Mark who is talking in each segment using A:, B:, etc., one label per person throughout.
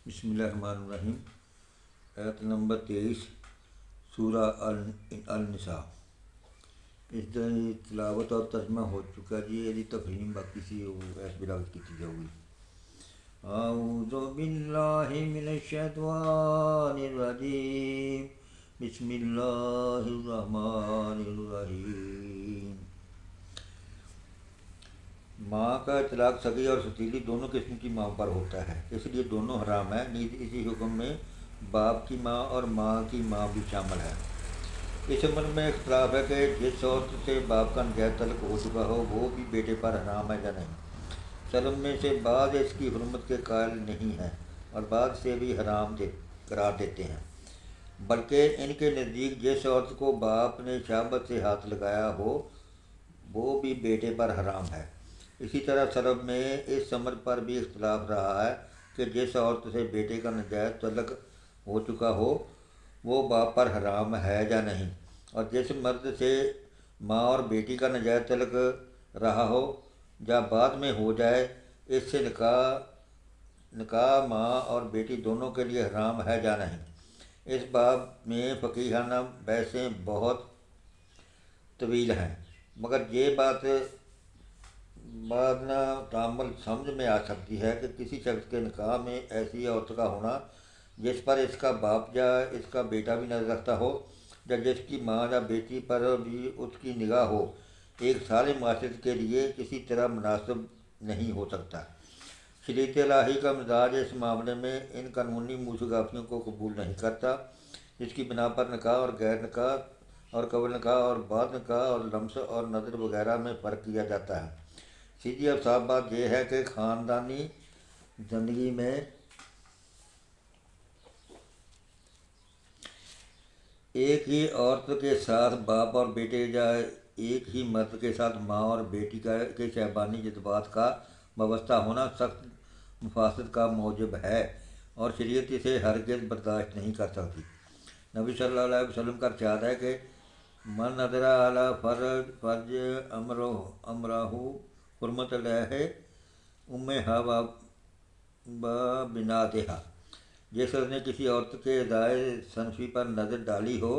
A: بسم اللہ الرحمن الرحیم۔ آیت نمبر 23 سورہ النساء۔ اس دن تلاوت اور ترجمہ ہو چکا جی، یہ تفہیم باقی سی وہ ایس بلاغت کی چیز ہوگی۔ اعوذ باللہ من الشیطان الرجیم، بسم اللہ الرحمن الرحیم۔ ماں کا اطلاق سگی اور ستیلی دونوں قسم کی ماں پر ہوتا ہے، اس لیے دونوں حرام ہیں۔ نیز اسی حکم میں باپ کی ماں اور ماں کی ماں بھی شامل ہے۔ اس عمر میں اختلاف ہے کہ جس عورت سے باپ کا نجائز تعلق ہو چکا ہو وہ بھی بیٹے پر حرام ہے یا نہیں۔ سلم میں سے بعض اس کی حرمت کے قائل نہیں ہیں اور بعض سے بھی حرام قرار دیتے ہیں، بلکہ ان کے نزدیک جس عورت کو باپ نے شہوت سے ہاتھ لگایا ہو وہ بھی بیٹے پر حرام ہے۔ اسی طرح سلف میں اس عمر پر بھی اختلاف رہا ہے کہ جس عورت سے بیٹے کا نجائز تعلق ہو چکا ہو وہ باپ پر حرام ہے یا نہیں، اور جس مرد سے ماں اور بیٹی کا نجائز تعلق رہا ہو یا بعد میں ہو جائے اس سے نکاح ماں اور بیٹی دونوں کے لیے حرام ہے یا نہیں۔ اس باب میں فقیہانہ بحثیں بہت طویل ہیں، مگر یہ بات بعدنا تعامل سمجھ میں آ سکتی ہے کہ کسی شخص کے نکاح میں ایسی عورت کا ہونا جس پر اس کا باپ یا اس کا بیٹا بھی نظر رکھتا ہو یا جس کی ماں یا بیٹی پر بھی اس کی نگاہ ہو، ایک سالم معاشرت کے لیے کسی طرح مناسب نہیں ہو سکتا۔ شریعت الہی کا مزاج اس معاملے میں ان قانونی موشگافیوں کو قبول نہیں کرتا، جس کی بنا پر نکاح اور غیر نکاح اور قبل نکاح اور بعد نکاح اور لمس اور نظر وغیرہ میں فرق کیا جاتا ہے۔ سیدھی اور صاف بات یہ ہے کہ خاندانی زندگی میں ایک ہی عورت کے ساتھ باپ اور بیٹے یا ایک ہی مرد کے ساتھ ماں اور بیٹی کے شہوانی جذبات کا وابستہ ہونا سخت مفاسد کا موجب ہے اور شریعت اسے ہرگز برداشت نہیں کر سکتی۔ نبی صلی اللہ علیہ وسلم کا ارشاد ہے کہ من نظر اعلیٰ فرج امراہ حرمت علیہ امہا و بناتہا۔ جس شخص نے کسی عورت کے ادائے صنفی پر نظر ڈالی ہو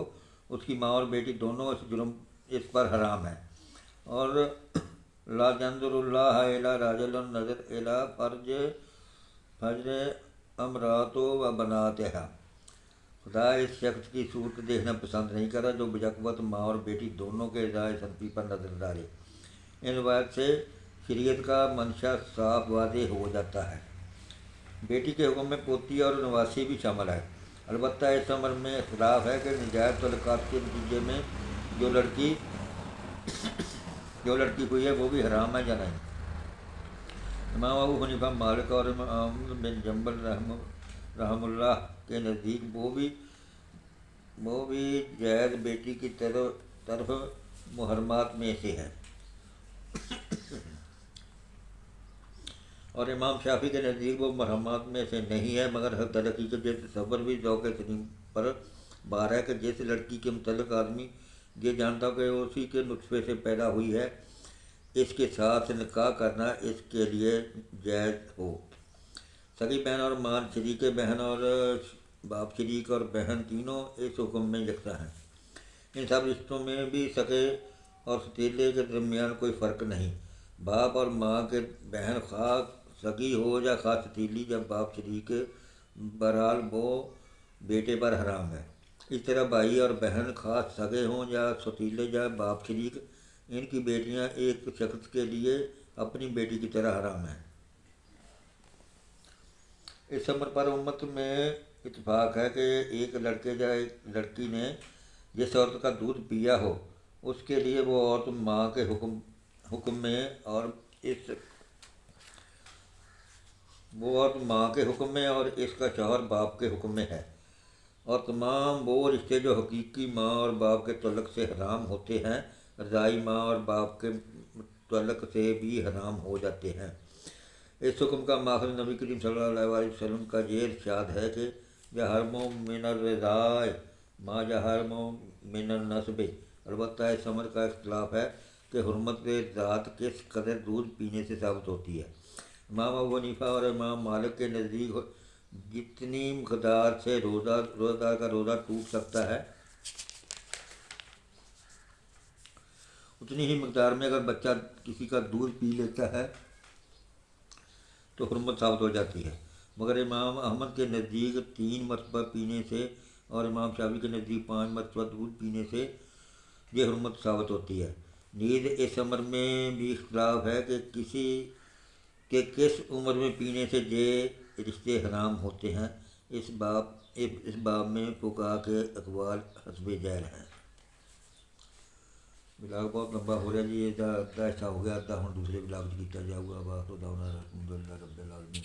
A: اس کی ماں اور بیٹی دونوں اس جرم اس پر حرام ہیں۔ اور لا ينظر اللہ الی رجل نظر الی فرج امرأۃ و بناتہا۔ خدا اس شخص کی صورت دیکھنا پسند نہیں کرتا جو بیک وقت ماں اور بیٹی دونوں کے ادائے صنفی پر نظر ڈالے۔ ان روایت سے شریعت کا منشا صاف واضح ہو جاتا ہے۔ بیٹی کے حکم میں پوتی اور نواسی بھی شامل ہے، البتہ اس عمر میں اختلاف ہے کہ نجائز تعلقات کے نتیجے میں جو لڑکی ہوئی ہے وہ بھی حرام ہے یا نہیں۔ امام ابو حنیفہ، مالک اور امام احمد بن حنبل رحمہ اللہ کے نزدیک وہ بھی جائز بیٹی کی طرف محرمات میں سے ہے، اور امام شافعی کے نزدیک وہ محرمات میں سے نہیں ہے، مگر در حقیقت یہ تصور بھی ذوق سلیم پر بار ہے کہ جس لڑکی کے متعلق آدمی یہ جانتا ہو کہ وہ اسی کے نطفے سے پیدا ہوئی ہے اس کے ساتھ نکاح کرنا اس کے لیے جائز ہو۔ سگی بہن اور ماں شریک بہن اور باپ شریک اور بہن تینوں اس حکم میں یکساں ہیں۔ ان سب رشتوں میں بھی سگے اور ستیلے کے درمیان کوئی فرق نہیں۔ باپ اور ماں کے بہن خواہ سگی ہو یا خواہ ستیلی یا باپ شریک، بہرحال وہ بیٹے پر حرام ہے۔ اس طرح بھائی اور بہن خواہ سگے ہوں یا ستیلے یا باپ شریک، ان کی بیٹیاں ایک شخص کے لیے اپنی بیٹی کی طرح حرام ہیں۔ اس عمر پر امت میں اتفاق ہے کہ ایک لڑکے یا ایک لڑکی نے جس عورت کا دودھ پیا ہو اس کے لیے وہ عورت ماں کے حکم میں اور اس کا شوہر باپ کے حکم میں ہے، اور تمام وہ رشتے جو حقیقی ماں اور باپ کے تعلق سے حرام ہوتے ہیں رضاعی ماں اور باپ کے تعلق سے بھی حرام ہو جاتے ہیں۔ اس حکم کا ماخذ نبی کریم صلی اللہ علیہ وسلم کا یہ ارشاد ہے کہ یحرم من الرضاع ما یحرم من النسب۔ البتہ اس عمر کا اختلاف ہے کہ حرمت ذات کس قدر دودھ پینے سے ثابت ہوتی ہے۔ امام ابو حنیفہ اور امام مالک کے نزدیک جتنی مقدار سے روزہ کا روزہ ٹوٹ سکتا ہے اتنی ہی مقدار میں اگر بچہ کسی کا دودھ پی لیتا ہے تو حرمت ثابت ہو جاتی ہے، مگر امام احمد کے نزدیک 3 مرتبہ پینے سے اور امام شافعی کے نزدیک 5 مرتبہ دودھ پینے سے یہ حرمت ثابت ہوتی ہے۔ نیز اس امر میں بھی اختلاف ہے کہ کس عمر میں پینے سے یہ رشتے حرام ہوتے ہیں۔ اس باب میں فقہا کے اقوال حسب ذیل ہیں۔ بلاگ بہت لمبا ہو رہا ہے جی، یہ آدھا ایسا ہو گیا، آدھا ہوں دوسرے بلاگ کی کیا جاؤ گا، بات ہو داؤنا الحمد للہ رب العالمین۔